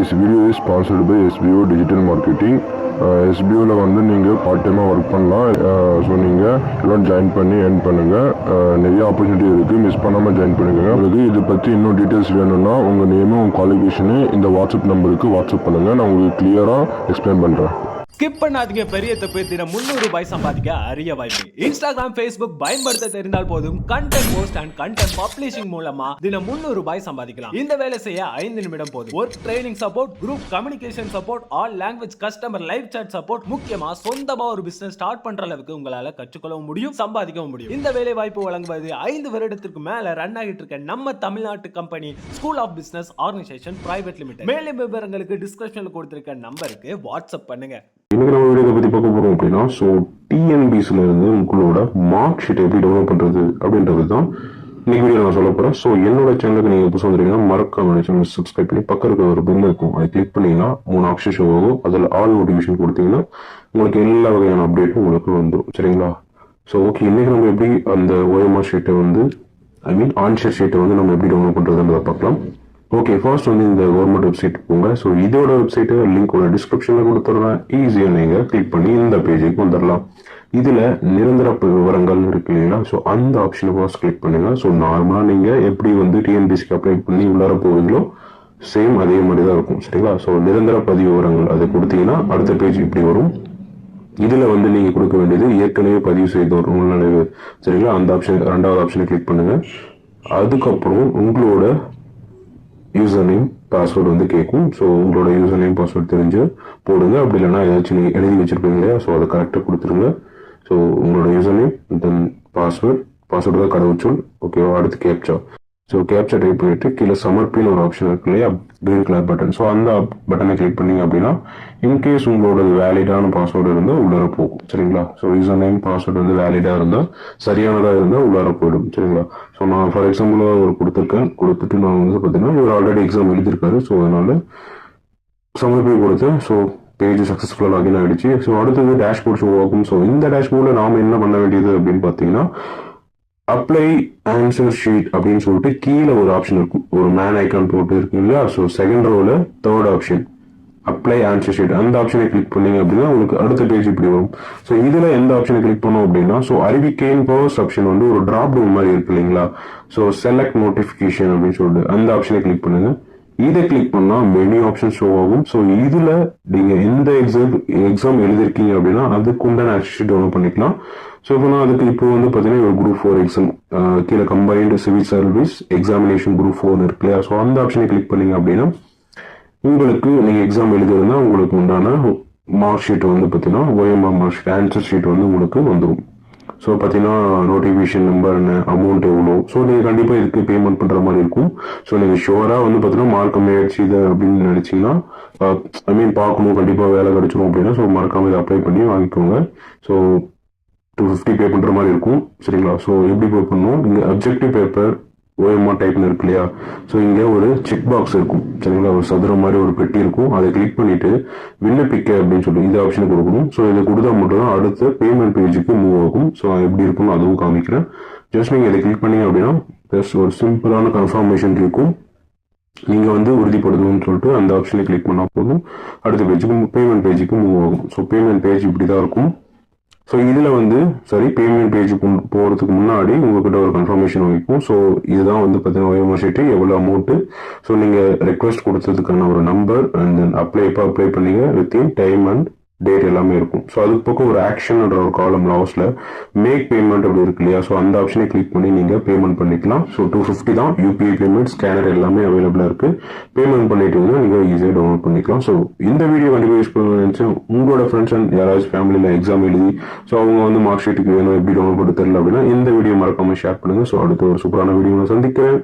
This video is sponsored by SBO Digital Marketing. SBOவில் வந்து நீங்கள் part டைமாக ஒர்க் பண்ணலாம். ஸோ நீங்கள் எல்லாம் ஜாயின் பண்ணி ஏர்ன் பண்ணுங்கள். நிறைய ஆப்பர்ச்சுனிட்டி இருக்குது, மிஸ் பண்ணாமல் ஜாயின் பண்ணுங்கள். உங்களுக்கு இதை பற்றி இன்னும் டீட்டெயில்ஸ் வேணும்னா உங்கள் நேமும் உங்கள் குவாலிஃபிகேஷனு இந்த வாட்ஸ்அப் நம்பருக்கு வாட்ஸ்அப் பண்ணுங்கள். நான் உங்களுக்கு கிளியராக எக்ஸ்பிளைன் பண்ணுறேன். ஸ்கிப் பண்ணாதீங்க. பெரிய தப்பு. தினம் 300 ரூபாய் சம்பாதிக்க அரிய வாய்ப்பு. இன்ஸ்டாகிராம், ஃபேஸ்புக் பயன்படுத்த தெரிந்தால் போதும். Content post and content publishing மூலமா தினம் 300 ரூபாய் சம்பாதிக்கலாம். இந்த வேலை செய்ய 5 நிமிடம் போதும். Work training support, group communication support, all language customer live chat support, முக்கியமா சொந்தமா ஒரு பிசினஸ் ஸ்டார்ட் பண்ற அளவுக்கு உங்களால கற்றுக்கொள்ளவும் முடியும், சம்பாதிக்கவும் முடியும். இந்த வேலை வாய்ப்பு வழங்குவது 5 வருடத்திற்கு மேல ரன் ஆகிட்டு இருக்க நம்ம தமிழ்நாட்டு company school of business organisation private limited. மேலும் விவரங்களுக்கு டிஸ்கிரிப்ஷன்ல கொடுத்திருக்க நம்பருக்கு வாட்ஸ்அப் பண்ணுங்க. இன்னைக்கு நம்ம வீடியோ பத்தி பார்க்க போறோம் அப்படின்னா, ஸோ டிஎன்பிசில இருந்து உங்களோட மார்க் ஷீட் எப்படி டெவலப் பண்றது அப்படின்றது தான் இன்னைக்கு வீடியோ நான் சொல்ல போறேன். ஸோ என்னோட சேனலுக்கு நீங்க புதுசாக வந்துட்டீங்கன்னா மறக்காம சேனல் சப்ஸ்கிரைப் பண்ணி பக்கம் இருக்க ஒரு பெல் இருக்கும், அதை கிளிக் பண்ணீங்கன்னா 3 ஆப்ஷன் ஷோ ஆகும். அதில் ஆல் நோட்டிஃபிகேஷன் கொடுத்தீங்கன்னா உங்களுக்கு எல்லா வகையான அப்டேட்டும் உங்களுக்கு வந்துடும். சரிங்களா? ஸோ ஓகே, இன்னைக்கு நம்ம எப்படி அந்த ஓஎம்ஆர் ஷீட்டை வந்து ஆன்சர் ஷீட்டை வந்து நம்ம எப்படி டெவலப் பண்றதுன்றதை பார்க்கலாம். ஓகே, ஃபர்ஸ்ட் வந்து இந்த கவர்மெண்ட் வெப்சைட் போங்க. ஸோ இதோட வெப்சைட்டு லிங்க் ஒரு டிஸ்கிரிப்ஷன்ல கொடுத்துருவேன். ஈஸியாக நீங்கள் கிளிக் பண்ணி இந்த பேஜுக்கு வந்துடலாம். இதில் நிரந்தர விவரங்கள் இருக்கு இல்லைங்களா? ஸோ அந்த ஆப்ஷனை ஃபர்ஸ்ட் கிளிக் பண்ணுங்க. ஸோ நார்மலாக நீங்கள் எப்படி வந்து டிஎன்பிசிக்கு அப்ளை பண்ணி உள்ளார போவீங்களோ சேம் அதே மாதிரி தான் இருக்கும். சரிங்களா? ஸோ நிரந்தர பதிவு விவரங்கள் அதை கொடுத்தீங்கன்னா அடுத்த பேஜ் இப்படி வரும். இதில் வந்து நீங்கள் கொடுக்க வேண்டியது ஏற்கனவே பதிவு செய்த ஒரு உள்நுழைவு. சரிங்களா? அந்த ஆப்ஷன், ரெண்டாவது ஆப்ஷனை கிளிக் பண்ணுங்க. அதுக்கப்புறம் உங்களோட யூசர் நேம் பாஸ்வேர்டு வந்து கேட்கும். ஸோ உங்களோட யூசர் நேம் பாஸ்வேர்டு தெரிஞ்சு போடுங்க. அப்படி இல்லைன்னா ஏதாச்சும் நீங்கள் எழுதி வச்சிருப்பீங்க இல்லையா? ஸோ அதை கரெக்டாக கொடுத்துருங்க. ஸோ உங்களோட யூசர் நேம், தென் பாஸ்வேர்டு தான் கடவுச்சொல். ஓகேவா? அடுத்து கேப்சா. ஸோ கேப்சா டைப் பண்ணிட்டு கீழே சமர்ப்பின்னு ஒரு ஆப்ஷன் இருக்கு இல்லையா? Green colour button. ஸோ அந்த பட்டனை கிளிக் பண்ணீங்க அப்படின்னா இன்கேஸ் உங்களோட வேலிடான பாஸ்வேர்டு இருந்தால் உள்ளார போகும். சரிங்களா? ஸோ யூசர் நேம் பாஸ்வேர்டு வந்து வேலிடாக இருந்தால், சரியானதாக இருந்தால் உள்ளார போயிடும். சரிங்களா? ஸோ நான் ஃபார் எக்ஸாம்பிளாக ஒரு கொடுத்துட்டு நான் வந்து பார்த்தீங்கன்னா இவர் ஆல்ரெடி எக்ஸாம் எழுதியிருக்காரு. ஸோ அதனால சமர்ப்பி கொடுத்தேன். ஸோ பேஜ் சக்ஸஸ்ஃபுல்லாக லாகின் ஆகிடுச்சு. ஸோ அடுத்தது டேஷ்போர்ட் ஷோ ஆகும். ஸோ இந்த டேஷ்போர்டில் நாம் என்ன பண்ண வேண்டியது அப்படின்னு பார்த்தீங்கன்னா, அப்ளை ஆன்சர் ஷீட் அப்படின்னு சொல்லிட்டு கீழே ஒரு ஆப்ஷன் இருக்கும். ஒரு மேன் ஐக்கான் போட்டு இருக்கு இல்லையா? ஸோ செகண்ட் ரோல third option apply answer sheet, அந்த ஆப்ஷனை கிளிக் பண்ணீங்க அப்படின்னா உங்களுக்கு அடுத்த பேஜ் இப்படி வரும். ஸோ இதுல எந்த ஆப்ஷனை கிளிக் பண்ணோம் அப்படின்னா, ஸோ அறிவிக்கையின் ஃபர்ஸ்ட் ஆப்ஷன் வந்து ஒரு டிராப் டவுன் மாதிரி இருக்கு இல்லைங்களா? ஸோ செலக்ட் நோட்டிஃபிகேஷன் அப்படின்னு சொல்லிட்டு அந்த ஆப்ஷனை கிளிக் பண்ணுங்க. இதை கிளிக் பண்ணா மெனு ஆப்ஷன் ஷோ ஆகும். ஸோ இதுல நீங்க எந்த எக்ஸாம் எழுதிருக்கீங்க அப்படின்னா அதுக்கு உண்டான ஆன்சர் ஷீட் டவுன்லோட் பண்ணிக்கலாம். ஸோ இப்போ நான் அதுக்கு இப்போ வந்து பார்த்தீங்கன்னா ஒரு குரூப் 4 எக்ஸாம் கீழே combined civil service examination group 4 இருக்கு இல்லையா? ஸோ அந்த ஆப்ஷனை கிளிக் பண்ணீங்க அப்படின்னா உங்களுக்கு நீங்கள் எக்ஸாம் எழுதுறதுனா உங்களுக்கு உண்டான மார்க் ஷீட் வந்து பார்த்தீங்கன்னா OMR mark sheet answer sheet வந்து உங்களுக்கு வந்துடும். ஸோ பார்த்தீங்கன்னா நோட்டிஃபிகேஷன் நம்பர் என்ன, அமௌண்ட் எவ்வளோ, ஸோ நீங்கள் கண்டிப்பாக இதுக்கு பேமெண்ட் பண்ணுற மாதிரி இருக்கும். ஸோ நீங்கள் ஷுவராக வந்து பார்த்தீங்கன்னா மார்க் கம்மியாகிடுச்சு இது அப்படின்னு நினச்சிங்கன்னா பார்க்கணும், கண்டிப்பாக வேலை கிடைச்சிரும் அப்படின்னா ஸோ மறக்காமல் இதை அப்ளை பண்ணி வாங்கிக்கோங்க. ஸோ 250 பே பண்ணுற மாதிரி இருக்கும். சரிங்களா? ஸோ எப்படி பே பண்ணணும், இங்கே அப்ஜெக்டிவ் பேப்பர் ஓஎம்ஆர் டைப்னு இருக்கு இல்லையா? ஸோ இங்கே ஒரு செக் பாக்ஸ் இருக்கும். சரிங்களா? ஒரு சதுரம் மாதிரி ஒரு பெட்டி இருக்கும். அதை கிளிக் பண்ணிட்டு விண்ணப்பிக்க அப்படின்னு சொல்லி இந்த ஆப்ஷனை கொடுக்கணும். ஸோ இதை கொடுத்தா மட்டும் தான் அடுத்த பேமெண்ட் பேஜுக்கு மூவ் ஆகும். ஸோ எப்படி இருக்கும்னு அதுவும் காமிக்கிறேன். ஜஸ்ட் நீங்கள் இதை கிளிக் பண்ணீங்க அப்படின்னா ஜஸ்ட் ஒரு சிம்பிளான கன்ஃபர்மேஷன் இருக்கும். நீங்கள் வந்து உறுதிப்படுத்தணும்னு சொல்லிட்டு அந்த ஆப்ஷனை கிளிக் பண்ணால் போதும், அடுத்த பேஜுக்கு பேமெண்ட் பேஜுக்கு மூவ் ஆகும். ஸோ பேமெண்ட் பேஜ் இப்படி தான் இருக்கும். ஸோ இதில் வந்து பேமெண்ட் பேஜுக்கு போகிறதுக்கு முன்னாடி உங்ககிட்ட ஒரு கன்ஃபர்மேஷன் வைக்கும். ஸோ இதுதான் வந்து பார்த்தீங்கன்னா ஓஎம்ஆர் ஷீட்டு எவ்வளோ அமௌண்ட்டு, ஸோ நீங்கள் ரெக்வஸ்ட் கொடுத்ததுக்கான ஒரு நம்பர் அண்ட் தென் அப்ளை பண்ணீங்க வித்தின் டைம் அண்ட் டேட் எல்லாமே இருக்கும். ஸோ அதுக்கு பக்கம் ஒரு ஆக்ஷன்ன்ற ஒரு காலம் லாஸ்ட்ல மேக் பேமெண்ட் அப்படி இருக்கு இல்லையா? ஸோ அந்த ஆப்ஷனை கிளிக் பண்ணி நீங்கள் பேமெண்ட் பண்ணிக்கலாம். ஸோ 250 தான். யூபிஐ பேமெண்ட், ஸ்கேனர் எல்லாமே அவைலபிளாக இருக்கு. பேமெண்ட் பண்ணிட்டீங்கன்னா நீங்கள் ஈஸியாக டவுன்லோட் பண்ணிக்கலாம். ஸோ இந்த வீடியோ கண்டிப்பாக யூஸ் பண்ணி உங்களோட ஃப்ரெண்ட்ஸ் அண்ட் யாராச்சும் ஃபேமிலியில் எக்ஸாம் எழுதி ஸோ அவங்க வந்து மார்க் ஷீட்டுக்கு வேணும் எப்படி டவுன்லோட் பண்ண தெரியல அப்படின்னா இந்த வீடியோ மறக்காம ஷேர் பண்ணுங்க. ஸோ அடுத்த ஒரு சூப்பரான வீடியோ சந்திக்கிறேன்.